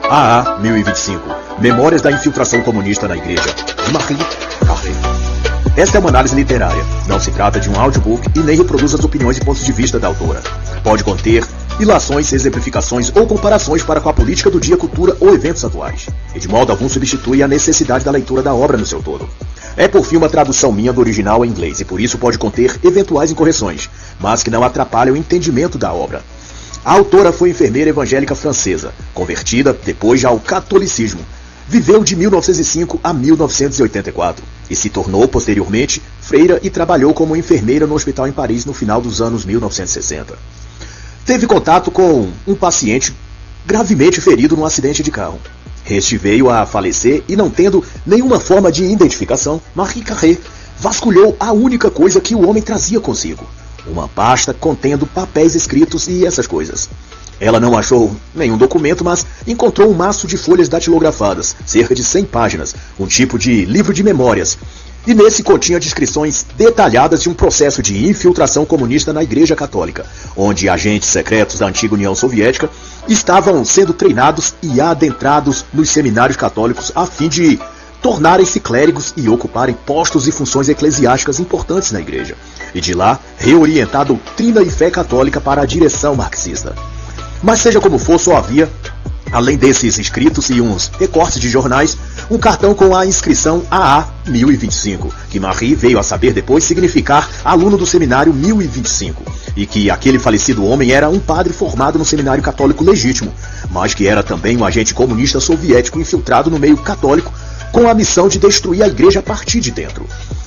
AA 1025, Memórias da Infiltração Comunista na Igreja, de Marie Carré. Esta é uma análise literária, não se trata de um audiobook e nem reproduz as opiniões e pontos de vista da autora. Pode conter ilações, exemplificações ou comparações para com a política do dia, cultura ou eventos atuais, e de modo algum substitui a necessidade da leitura da obra no seu todo. É por fim uma tradução minha do original em inglês e por isso pode conter eventuais incorreções, mas que não atrapalham o entendimento da obra. A autora foi enfermeira evangélica francesa, convertida depois ao catolicismo. Viveu de 1905 a 1984 e se tornou posteriormente freira e trabalhou como enfermeira no hospital em Paris no final dos anos 1960. Teve contato com um paciente gravemente ferido num acidente de carro. Este veio a falecer e, não tendo nenhuma forma de identificação, Marie Carré vasculhou a única coisa que o homem trazia consigo: uma pasta contendo papéis escritos e essas coisas. Ela não achou nenhum documento, mas encontrou um maço de folhas datilografadas, cerca de 100 páginas, um tipo de livro de memórias. E nesse continha descrições detalhadas de um processo de infiltração comunista na Igreja Católica, onde agentes secretos da antiga União Soviética estavam sendo treinados e adentrados nos seminários católicos a fim de tornarem-se clérigos e ocuparem postos e funções eclesiásticas importantes na Igreja, e de lá reorientar a doutrina e fé católica para a direção marxista. Mas seja como for, só havia, além desses escritos e uns recortes de jornais, um cartão com a inscrição AA 1025, que Marie veio a saber depois significar aluno do seminário 1025, e que aquele falecido homem era um padre formado no seminário católico legítimo, mas que era também um agente comunista soviético infiltrado no meio católico com a missão de destruir a igreja a partir de dentro.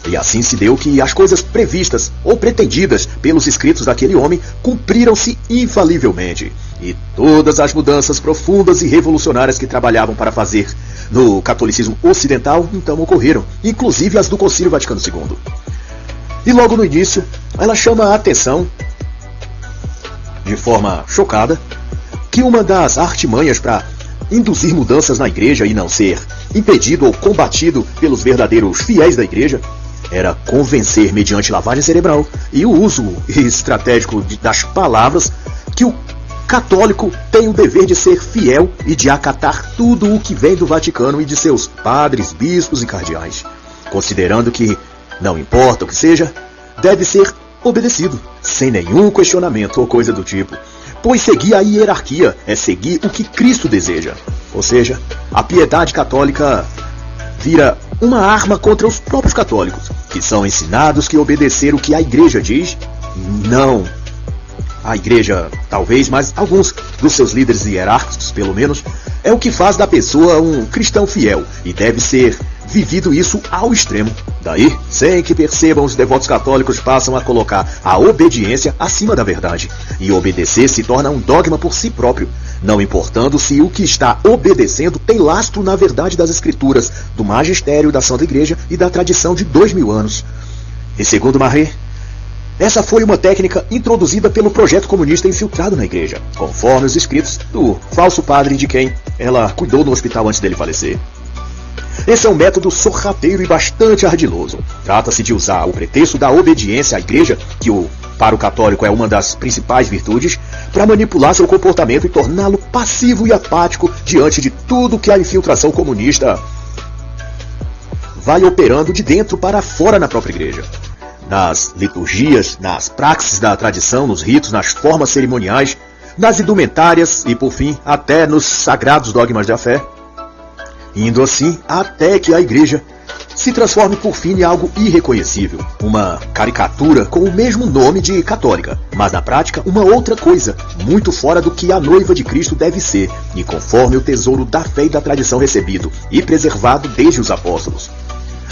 E assim se deu que as coisas previstas ou pretendidas pelos escritos daquele homem cumpriram-se infalivelmente. E todas as mudanças profundas e revolucionárias que trabalhavam para fazer no catolicismo ocidental então ocorreram, inclusive as do Concílio Vaticano II. E logo no início, ela chama a atenção, de forma chocada, que uma das artimanhas para induzir mudanças na igreja e não ser impedido ou combatido pelos verdadeiros fiéis da igreja era convencer mediante lavagem cerebral e o uso estratégico das palavras que o católico tem o dever de ser fiel e de acatar tudo o que vem do Vaticano e de seus padres, bispos e cardeais, considerando que, não importa o que seja, deve ser obedecido, sem nenhum questionamento ou coisa do tipo, pois seguir a hierarquia é seguir o que Cristo deseja. Ou seja, a piedade católica vira uma arma contra os próprios católicos, que são ensinados que obedecer o que a igreja diz, não a igreja talvez, mas alguns dos seus líderes hierárquicos, pelo menos, é o que faz da pessoa um cristão fiel, e deve ser vivido isso ao extremo. Daí, sem que percebam, os devotos católicos passam a colocar a obediência acima da verdade, e obedecer se torna um dogma por si próprio, não importando se o que está obedecendo tem lastro na verdade das Escrituras, do magistério da Santa Igreja e da tradição de 2000 anos. E segundo Marie, essa foi uma técnica introduzida pelo projeto comunista infiltrado na igreja, conforme os escritos do falso padre de quem ela cuidou no hospital antes dele falecer. Esse é um método sorrateiro e bastante ardiloso. Trata-se de usar o pretexto da obediência à igreja, que para o católico é uma das principais virtudes, para manipular seu comportamento e torná-lo passivo e apático diante de tudo que a infiltração comunista vai operando de dentro para fora na própria igreja. Nas liturgias, nas praxes da tradição, nos ritos, nas formas cerimoniais, nas indumentárias e, por fim, até nos sagrados dogmas da fé, indo assim até que a igreja se transforme por fim em algo irreconhecível, uma caricatura com o mesmo nome de católica, mas na prática uma outra coisa, muito fora do que a noiva de Cristo deve ser, e conforme o tesouro da fé e da tradição recebido e preservado desde os apóstolos.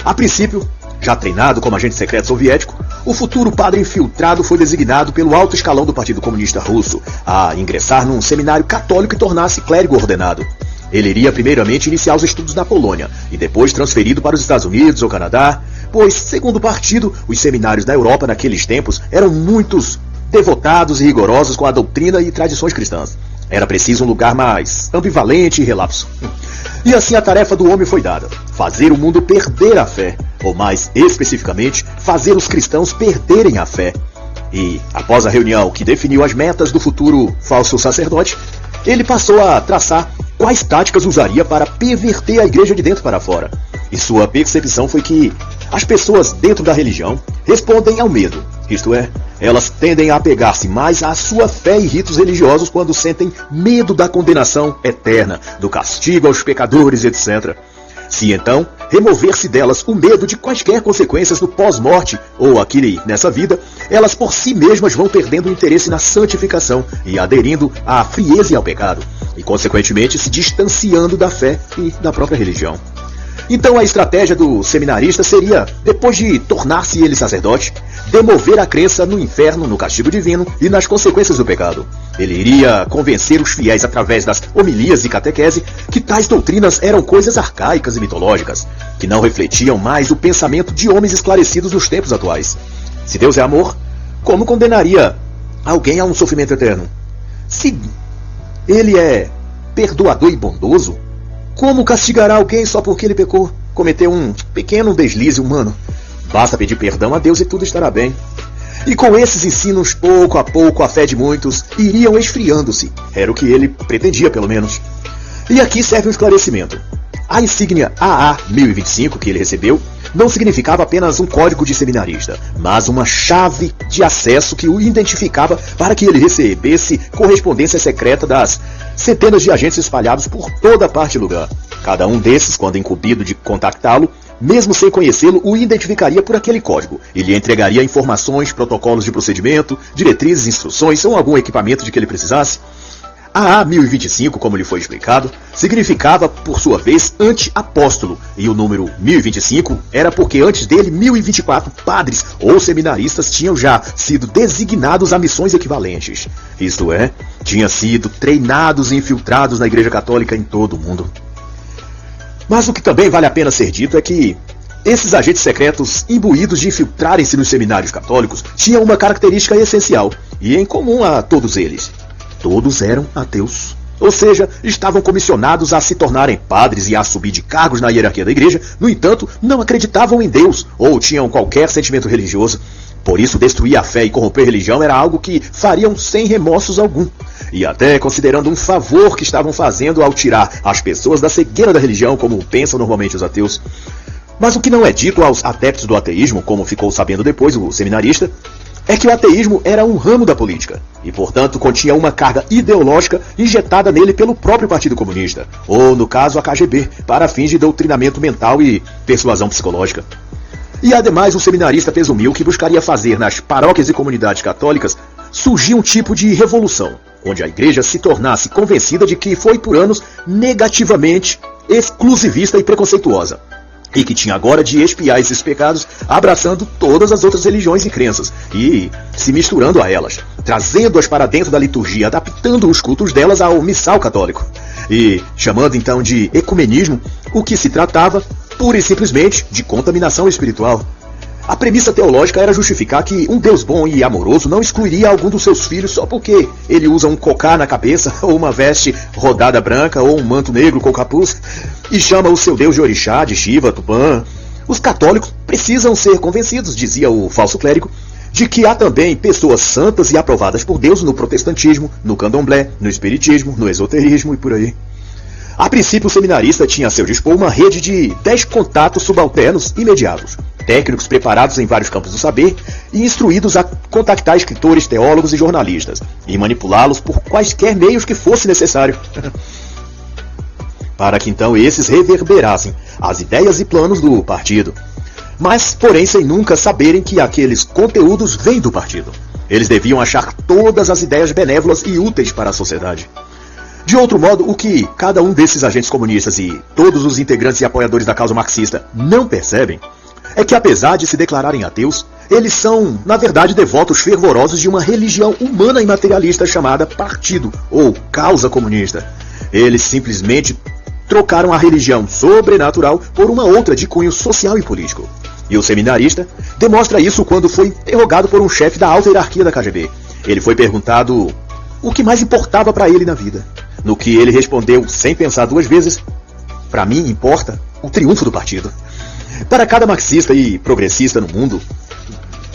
A princípio, já treinado como agente secreto soviético, o futuro padre infiltrado foi designado pelo alto escalão do Partido Comunista Russo a ingressar num seminário católico e tornar-se clérigo ordenado. Ele iria primeiramente iniciar os estudos na Polônia e depois transferido para os Estados Unidos ou Canadá, pois, segundo o partido, os seminários na Europa naqueles tempos eram muitos devotados e rigorosos com a doutrina e tradições cristãs. Era preciso um lugar mais ambivalente e relapso. E assim a tarefa do homem foi dada: fazer o mundo perder a fé, ou mais especificamente, fazer os cristãos perderem a fé. E, após a reunião que definiu as metas do futuro falso sacerdote, ele passou a traçar quais táticas usaria para perverter a igreja de dentro para fora. E sua percepção foi que as pessoas dentro da religião respondem ao medo, isto é, elas tendem a apegar-se mais à sua fé e ritos religiosos quando sentem medo da condenação eterna, do castigo aos pecadores, etc. Se então remover-se delas o medo de quaisquer consequências no pós-morte ou aqui nessa vida, elas por si mesmas vão perdendo o interesse na santificação e aderindo à frieza e ao pecado, e consequentemente se distanciando da fé e da própria religião. Então a estratégia do seminarista seria, depois de tornar-se ele sacerdote, demover a crença no inferno, no castigo divino e nas consequências do pecado. Ele iria convencer os fiéis através das homilias e catequese que tais doutrinas eram coisas arcaicas e mitológicas, que não refletiam mais o pensamento de homens esclarecidos nos tempos atuais. Se Deus é amor, como condenaria alguém a um sofrimento eterno? Se ele é perdoador e bondoso, como castigará alguém só porque ele pecou, cometeu um pequeno deslize humano? Basta pedir perdão a Deus e tudo estará bem. E com esses ensinos, pouco a pouco, a fé de muitos iriam esfriando-se. Era o que ele pretendia, pelo menos. E aqui serve um esclarecimento. A insígnia AA 1025 que ele recebeu não significava apenas um código de seminarista, mas uma chave de acesso que o identificava para que ele recebesse correspondência secreta das centenas de agentes espalhados por toda parte e lugar. Cada um desses, quando incumbido de contactá-lo, mesmo sem conhecê-lo, o identificaria por aquele código e lhe entregaria informações, protocolos de procedimento, diretrizes, instruções ou algum equipamento de que ele precisasse. A AA 1025, como lhe foi explicado, significava, por sua vez, anti-apóstolo, e o número 1025 era porque antes dele 1024 padres ou seminaristas tinham já sido designados a missões equivalentes. Isto é, tinham sido treinados e infiltrados na Igreja Católica em todo o mundo. Mas o que também vale a pena ser dito é que esses agentes secretos, imbuídos de infiltrarem-se nos seminários católicos, tinham uma característica essencial, e em comum a todos eles. Todos eram ateus. Ou seja, estavam comissionados a se tornarem padres e a subir de cargos na hierarquia da igreja, no entanto, não acreditavam em Deus ou tinham qualquer sentimento religioso. Por isso, destruir a fé e corromper a religião era algo que fariam sem remorsos algum. E até considerando um favor que estavam fazendo ao tirar as pessoas da cegueira da religião, como pensam normalmente os ateus. Mas o que não é dito aos adeptos do ateísmo, como ficou sabendo depois o seminarista, é que o ateísmo era um ramo da política, e portanto continha uma carga ideológica injetada nele pelo próprio Partido Comunista, ou no caso a KGB, para fins de doutrinamento mental e persuasão psicológica. E ademais o seminarista presumiu que buscaria fazer nas paróquias e comunidades católicas surgir um tipo de revolução, onde a igreja se tornasse convencida de que foi por anos negativamente exclusivista e preconceituosa, e que tinha agora de expiar esses pecados abraçando todas as outras religiões e crenças e se misturando a elas, trazendo-as para dentro da liturgia, adaptando os cultos delas ao missal católico e chamando então de ecumenismo o que se tratava pura e simplesmente de contaminação espiritual. A premissa teológica era justificar que um Deus bom e amoroso não excluiria algum dos seus filhos só porque ele usa um cocá na cabeça, ou uma veste rodada branca, ou um manto negro com capuz, e chama o seu Deus de Orixá, de Shiva, Tupã. Os católicos precisam ser convencidos, dizia o falso clérigo, de que há também pessoas santas e aprovadas por Deus no protestantismo, no candomblé, no espiritismo, no esoterismo e por aí. A princípio, o seminarista tinha a seu dispor uma rede de 10 contatos subalternos imediatos, técnicos preparados em vários campos do saber e instruídos a contactar escritores, teólogos e jornalistas, e manipulá-los por quaisquer meios que fosse necessário, para que então esses reverberassem as ideias e planos do partido. Mas, porém, sem nunca saberem que aqueles conteúdos vêm do partido. Eles deviam achar todas as ideias benévolas e úteis para a sociedade. De outro modo, o que cada um desses agentes comunistas e todos os integrantes e apoiadores da causa marxista não percebem é que, apesar de se declararem ateus, eles são, na verdade, devotos fervorosos de uma religião humana e materialista chamada partido ou causa comunista. Eles simplesmente trocaram a religião sobrenatural por uma outra de cunho social e político. E o seminarista demonstra isso quando foi interrogado por um chefe da alta hierarquia da KGB. Ele foi perguntado o que mais importava para ele na vida. No que ele respondeu, sem pensar duas vezes: para mim importa o triunfo do partido. Para cada marxista e progressista no mundo,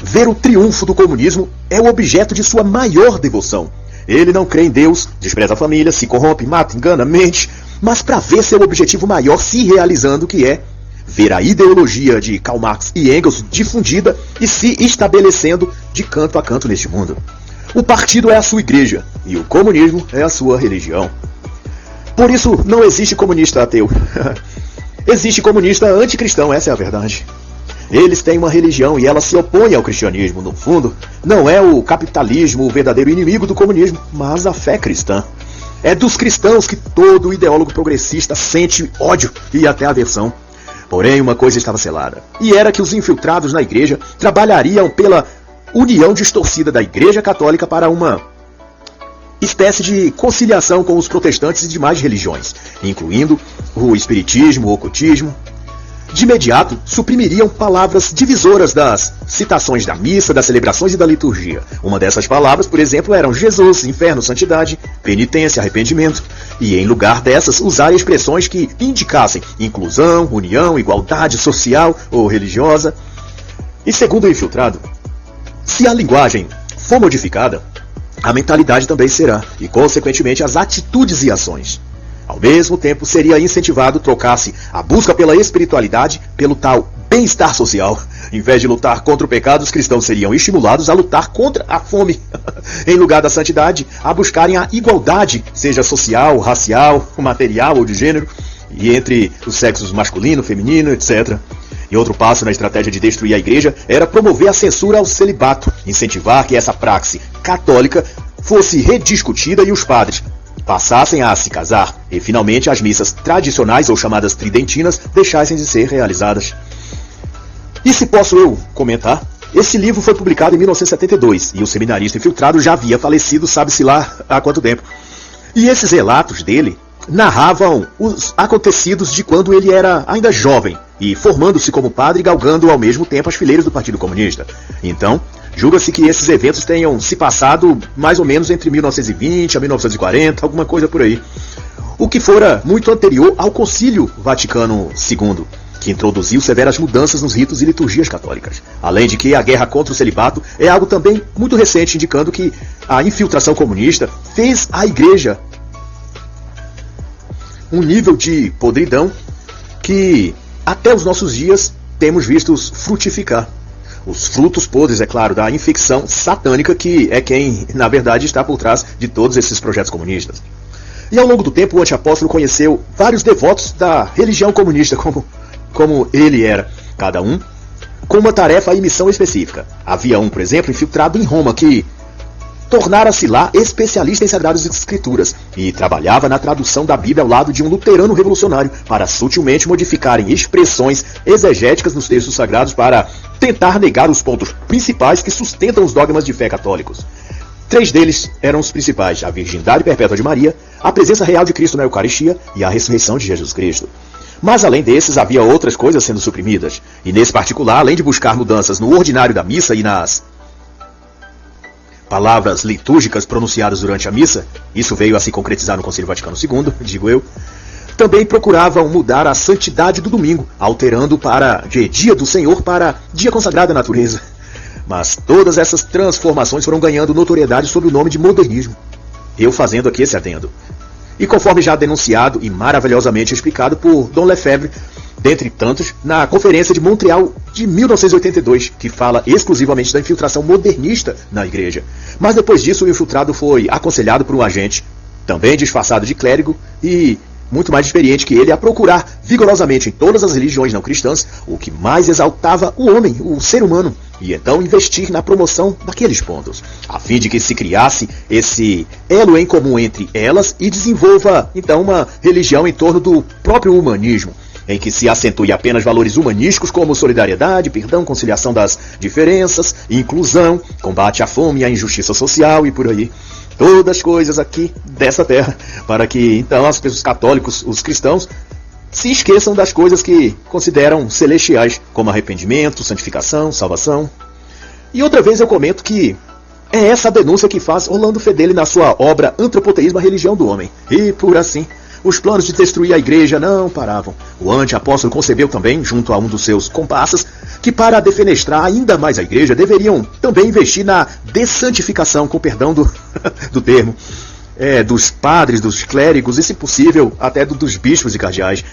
ver o triunfo do comunismo é o objeto de sua maior devoção. Ele não crê em Deus, despreza a família, se corrompe, mata, engana, mente, mas para ver seu objetivo maior se realizando, que é ver a ideologia de Karl Marx e Engels difundida e se estabelecendo de canto a canto neste mundo. O partido é a sua igreja e o comunismo é a sua religião. Por isso, não existe comunista ateu. Existe comunista anticristão, essa é a verdade. Eles têm uma religião e ela se opõe ao cristianismo. No fundo, não é o capitalismo o verdadeiro inimigo do comunismo, mas a fé cristã. É dos cristãos que todo ideólogo progressista sente ódio e até aversão. Porém, uma coisa estava selada, e era que os infiltrados na igreja trabalhariam pela união distorcida da Igreja Católica para uma espécie de conciliação com os protestantes e demais religiões, incluindo o espiritismo, o ocultismo. De imediato, suprimiriam palavras divisoras das citações da missa, das celebrações e da liturgia. Uma dessas palavras, por exemplo, eram Jesus, inferno, santidade, penitência, arrependimento. E em lugar dessas, usar expressões que indicassem inclusão, união, igualdade social ou religiosa. E segundo o infiltrado, se a linguagem for modificada, a mentalidade também será, e consequentemente as atitudes e ações. Ao mesmo tempo, seria incentivado trocar-se a busca pela espiritualidade pelo tal bem-estar social. Em vez de lutar contra o pecado, os cristãos seriam estimulados a lutar contra a fome. Em lugar da santidade, a buscarem a igualdade, seja social, racial, material ou de gênero, e entre os sexos masculino, feminino, etc. E outro passo na estratégia de destruir a igreja era promover a censura ao celibato, incentivar que essa praxe católica fosse rediscutida e os padres passassem a se casar, e finalmente as missas tradicionais ou chamadas tridentinas deixassem de ser realizadas. E se posso eu comentar, esse livro foi publicado em 1972, e o seminarista infiltrado já havia falecido sabe-se lá há quanto tempo. E esses relatos dele narravam os acontecidos de quando ele era ainda jovem, e formando-se como padre e galgando ao mesmo tempo as fileiras do Partido Comunista. Então, julga-se que esses eventos tenham se passado mais ou menos entre 1920 a 1940, alguma coisa por aí. O que fora muito anterior ao Concílio Vaticano II, que introduziu severas mudanças nos ritos e liturgias católicas. Além de que a guerra contra o celibato é algo também muito recente, indicando que a infiltração comunista fez a igreja um nível de podridão que até os nossos dias temos vistos frutificar. Os frutos podres, é claro, da infecção satânica que é quem, na verdade, está por trás de todos esses projetos comunistas. E ao longo do tempo, o antiapóstolo conheceu vários devotos da religião comunista, como ele era, cada um com uma tarefa e missão específica. Havia um, por exemplo, infiltrado em Roma, que tornara-se lá especialista em Sagradas Escrituras e trabalhava na tradução da Bíblia ao lado de um luterano revolucionário para sutilmente modificarem expressões exegéticas nos textos sagrados para tentar negar os pontos principais que sustentam os dogmas de fé católicos. 3 deles eram os principais: a virgindade perpétua de Maria, a presença real de Cristo na Eucaristia e a ressurreição de Jesus Cristo. Mas além desses, havia outras coisas sendo suprimidas, e nesse particular, além de buscar mudanças no ordinário da missa e nas palavras litúrgicas pronunciadas durante a missa, isso veio a se concretizar no Concílio Vaticano II, digo eu, também procuravam mudar a santidade do domingo, alterando de dia do Senhor para dia consagrado à natureza. Mas todas essas transformações foram ganhando notoriedade sob o nome de modernismo. Eu fazendo aqui esse adendo. E conforme já denunciado e maravilhosamente explicado por Dom Lefebvre, dentre tantos, na Conferência de Montreal de 1982, que fala exclusivamente da infiltração modernista na igreja. Mas depois disso, o infiltrado foi aconselhado por um agente, também disfarçado de clérigo e muito mais experiente que ele, a procurar vigorosamente em todas as religiões não cristãs o que mais exaltava o homem, o ser humano, e então investir na promoção daqueles pontos, a fim de que se criasse esse elo em comum entre elas e desenvolva então uma religião em torno do próprio humanismo, em que se acentue apenas valores humanísticos como solidariedade, perdão, conciliação das diferenças, inclusão, combate à fome e à injustiça social e por aí. Todas as coisas aqui dessa terra, para que então as pessoas católicos, os cristãos, se esqueçam das coisas que consideram celestiais, como arrependimento, santificação, salvação. E outra vez eu comento que é essa a denúncia que faz Orlando Fedeli na sua obra Antropoteísmo, a Religião do Homem. E por assim, os planos de destruir a igreja não paravam. O anti-apóstolo concebeu também, junto a um dos seus comparsas, que para defenestrar ainda mais a igreja, deveriam também investir na dessantificação, com perdão do termo. dos padres, dos clérigos e, se possível, até dos bispos e cardeais,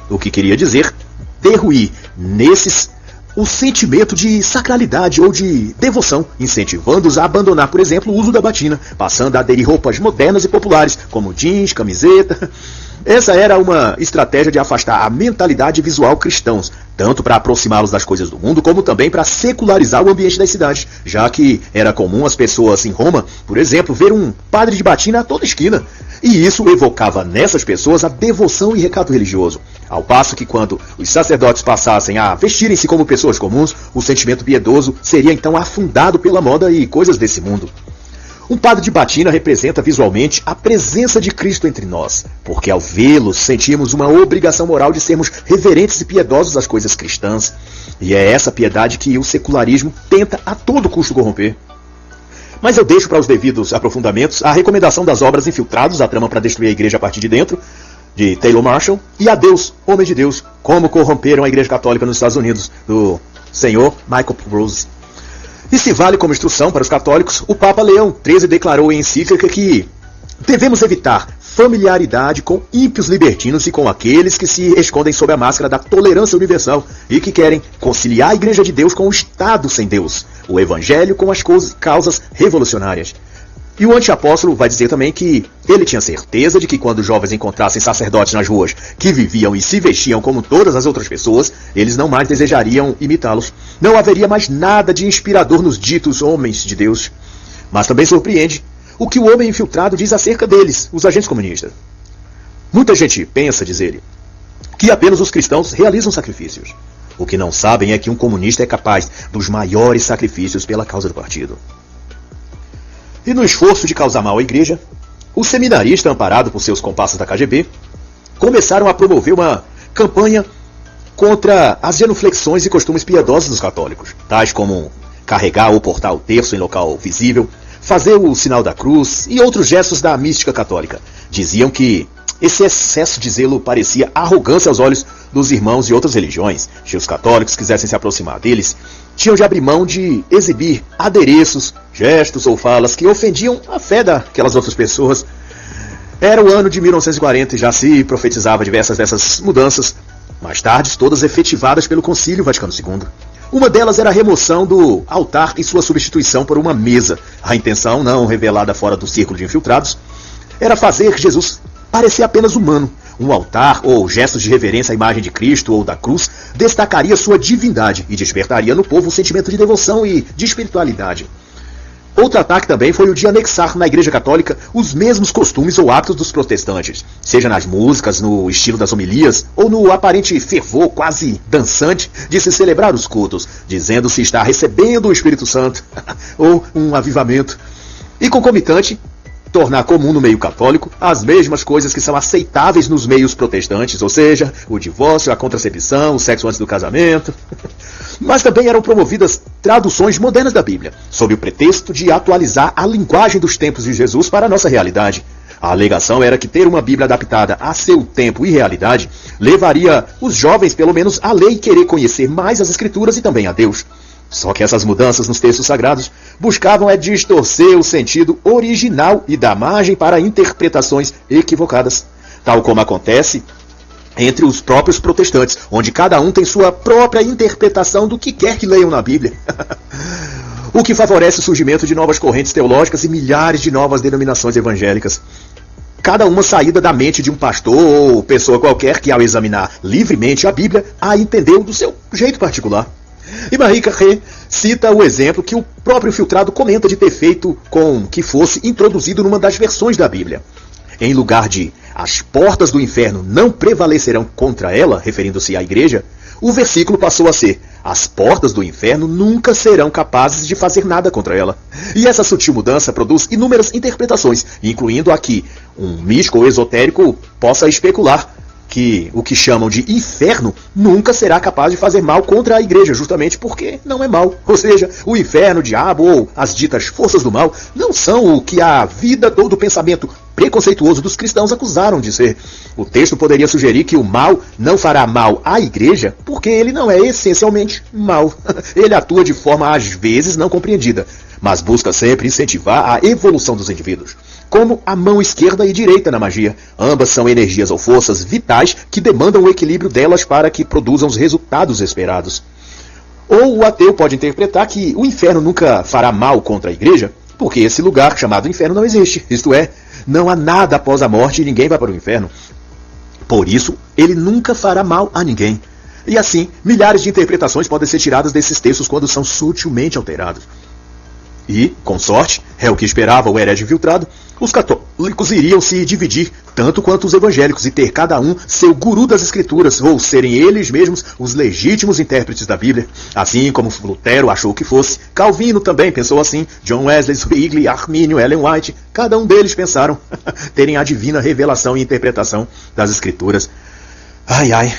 o que queria dizer derruir nesses o sentimento de sacralidade ou de devoção, incentivando-os a abandonar, por exemplo, o uso da batina, passando a aderir roupas modernas e populares, como jeans, camiseta. Essa era uma estratégia de afastar a mentalidade visual cristãos, tanto para aproximá-los das coisas do mundo, como também para secularizar o ambiente das cidades, já que era comum as pessoas em Roma, por exemplo, ver um padre de batina a toda esquina. E isso evocava nessas pessoas a devoção e recato religioso. Ao passo que quando os sacerdotes passassem a vestirem-se como pessoas comuns, o sentimento piedoso seria então afundado pela moda e coisas desse mundo. Um padre de batina representa visualmente a presença de Cristo entre nós, porque ao vê-lo sentimos uma obrigação moral de sermos reverentes e piedosos às coisas cristãs. E é essa piedade que o secularismo tenta a todo custo corromper. Mas eu deixo para os devidos aprofundamentos a recomendação das obras Infiltrados, a trama para destruir a igreja a partir de dentro, de Taylor Marshall, e Adeus, Homem de Deus, como corromperam a igreja católica nos Estados Unidos, do senhor Michael Rose. E se vale como instrução para os católicos, o Papa Leão XIII declarou em encíclica que devemos evitar familiaridade com ímpios libertinos e com aqueles que se escondem sob a máscara da tolerância universal e que querem conciliar a Igreja de Deus com o Estado sem Deus, o Evangelho com as causas revolucionárias. E o antiapóstolo vai dizer também que ele tinha certeza de que quando os jovens encontrassem sacerdotes nas ruas que viviam e se vestiam como todas as outras pessoas, eles não mais desejariam imitá-los. Não haveria mais nada de inspirador nos ditos homens de Deus. Mas também surpreende o que o homem infiltrado diz acerca deles, os agentes comunistas. Muita gente pensa, diz ele, que apenas os cristãos realizam sacrifícios. O que não sabem é que um comunista é capaz dos maiores sacrifícios pela causa do partido. E no esforço de causar mal à igreja, o seminarista, amparado por seus comparsas da KGB, começaram a promover uma campanha contra as genuflexões e costumes piedosos dos católicos, tais como carregar ou portar o terço em local visível, fazer o sinal da cruz e outros gestos da mística católica. Diziam que esse excesso de zelo parecia arrogância aos olhos dos irmãos de outras religiões. Se os católicos quisessem se aproximar deles, tinham de abrir mão de exibir adereços, gestos ou falas que ofendiam a fé daquelas outras pessoas. Era o ano de 1940 e já se profetizava diversas dessas mudanças, mais tarde todas efetivadas pelo Concílio Vaticano II. Uma delas era a remoção do altar e sua substituição por uma mesa. A intenção, não revelada fora do círculo de infiltrados, era fazer Jesus parecer apenas humano. Um altar ou gestos de reverência à imagem de Cristo ou da cruz destacaria sua divindade e despertaria no povo um sentimento de devoção e de espiritualidade. Outro ataque também foi o de anexar na Igreja Católica os mesmos costumes ou hábitos dos protestantes, seja nas músicas, no estilo das homilias, ou no aparente fervor quase dançante de se celebrar os cultos, dizendo-se estar recebendo o Espírito Santo, ou um avivamento. E concomitante, tornar comum no meio católico as mesmas coisas que são aceitáveis nos meios protestantes, ou seja, o divórcio, a contracepção, o sexo antes do casamento. Mas também eram promovidas traduções modernas da Bíblia, sob o pretexto de atualizar a linguagem dos tempos de Jesus para a nossa realidade. A alegação era que ter uma Bíblia adaptada a seu tempo e realidade levaria os jovens, pelo menos, a ler e querer conhecer mais as Escrituras e também a Deus. Só que essas mudanças nos textos sagrados buscavam distorcer o sentido original e dar margem para interpretações equivocadas, tal como acontece entre os próprios protestantes, onde cada um tem sua própria interpretação do que quer que leiam na Bíblia. O que favorece o surgimento de novas correntes teológicas e milhares de novas denominações evangélicas. Cada uma saída da mente de um pastor ou pessoa qualquer que, ao examinar livremente a Bíblia, a entendeu do seu jeito particular. E Marie Carré cita o exemplo que o próprio infiltrado comenta de ter feito com que fosse introduzido numa das versões da Bíblia. Em lugar de "as portas do inferno não prevalecerão contra ela", referindo-se à igreja, o versículo passou a ser "as portas do inferno nunca serão capazes de fazer nada contra ela". E essa sutil mudança produz inúmeras interpretações, incluindo a que um místico ou esotérico possa especular que o que chamam de inferno nunca será capaz de fazer mal contra a igreja, justamente porque não é mal. Ou seja, o inferno, o diabo ou as ditas forças do mal não são o que a vida ou do pensamento preconceituoso dos cristãos acusaram de ser. O texto poderia sugerir que o mal não fará mal à igreja porque ele não é essencialmente mal. Ele atua de forma às vezes não compreendida, mas busca sempre incentivar a evolução dos indivíduos. como a mão esquerda e direita na magia. Ambas são energias ou forças vitais que demandam o equilíbrio delas para que produzam os resultados esperados. Ou o ateu pode interpretar que o inferno nunca fará mal contra a igreja, porque esse lugar chamado inferno não existe. Isto é, não há nada após a morte e ninguém vai para o inferno. Por isso, ele nunca fará mal a ninguém. E assim, milhares de interpretações podem ser tiradas desses textos quando são sutilmente alterados. E, com sorte, é o que esperava o herege infiltrado, os católicos iriam se dividir tanto quanto os evangélicos e ter cada um seu guru das escrituras, ou serem eles mesmos os legítimos intérpretes da Bíblia. Assim como Lutero achou que fosse, Calvino também pensou assim, John Wesley, Zwingli, Armínio, Ellen White, cada um deles pensaram terem a divina revelação e interpretação das escrituras. Ai, ai.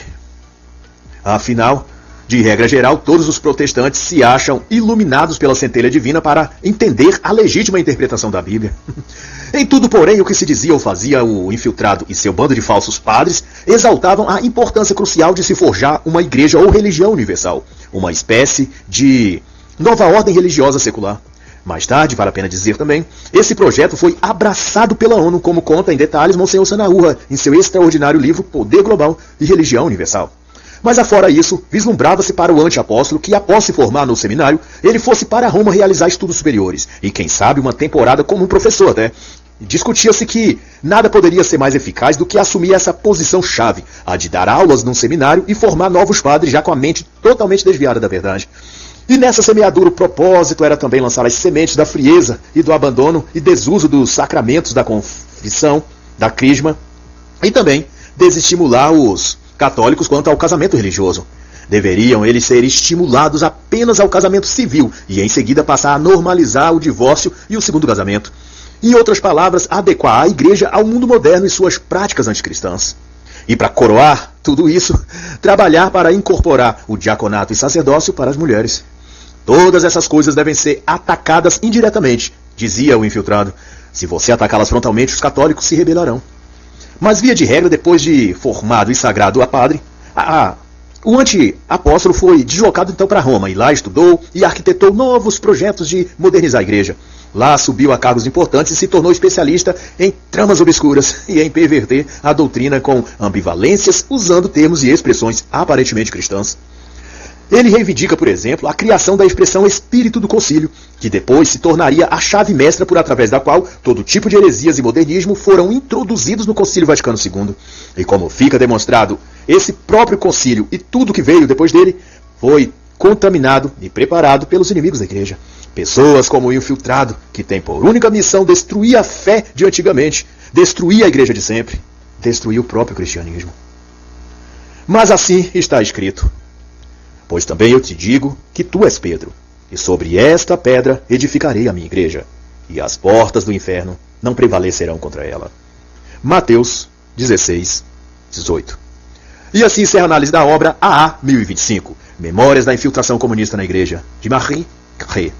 Afinal, de regra geral, todos os protestantes se acham iluminados pela centelha divina para entender a legítima interpretação da Bíblia. Em tudo, porém, o que se dizia ou fazia o infiltrado e seu bando de falsos padres exaltavam a importância crucial de se forjar uma igreja ou religião universal, uma espécie de nova ordem religiosa secular. Mais tarde, vale a pena dizer também, esse projeto foi abraçado pela ONU, como conta em detalhes Monsenhor Sanaúra em seu extraordinário livro Poder Global e Religião Universal. Mas afora isso, vislumbrava-se para o anti-apóstolo que, após se formar no seminário, ele fosse para Roma realizar estudos superiores, e quem sabe uma temporada como um professor até. Discutia-se que nada poderia ser mais eficaz do que assumir essa posição-chave, a de dar aulas num seminário e formar novos padres já com a mente totalmente desviada da verdade. E nessa semeadura o propósito era também lançar as sementes da frieza e do abandono e desuso dos sacramentos da confissão, da crisma, e também desestimular os católicos quanto ao casamento religioso. Deveriam eles ser estimulados apenas ao casamento civil e em seguida passar a normalizar o divórcio e o segundo casamento. Em outras palavras, adequar a igreja ao mundo moderno e suas práticas anticristãs. E para coroar tudo isso, trabalhar para incorporar o diaconato e sacerdócio para as mulheres. Todas essas coisas devem ser atacadas indiretamente, dizia o infiltrado. Se você atacá-las frontalmente, os católicos se rebelarão. Mas, via de regra, depois de formado e sagrado a padre, o anti-apóstolo foi deslocado então para Roma, e lá estudou e arquitetou novos projetos de modernizar a igreja. Lá subiu a cargos importantes e se tornou especialista em tramas obscuras e em perverter a doutrina com ambivalências, usando termos e expressões aparentemente cristãs. Ele reivindica, por exemplo, a criação da expressão espírito do concílio, que depois se tornaria a chave mestra por através da qual todo tipo de heresias e modernismo foram introduzidos no Concílio Vaticano II. E como fica demonstrado, esse próprio concílio e tudo que veio depois dele foi contaminado e preparado pelos inimigos da igreja. Pessoas como o infiltrado, que tem por única missão destruir a fé de antigamente, destruir a igreja de sempre, destruir o próprio cristianismo. Mas assim está escrito. Pois também eu te digo que tu és Pedro, e sobre esta pedra edificarei a minha igreja, e as portas do inferno não prevalecerão contra ela. Mateus 16, 18. E assim encerra a análise da obra AA 1025, Memórias da Infiltração Comunista na Igreja, de Marie Carré.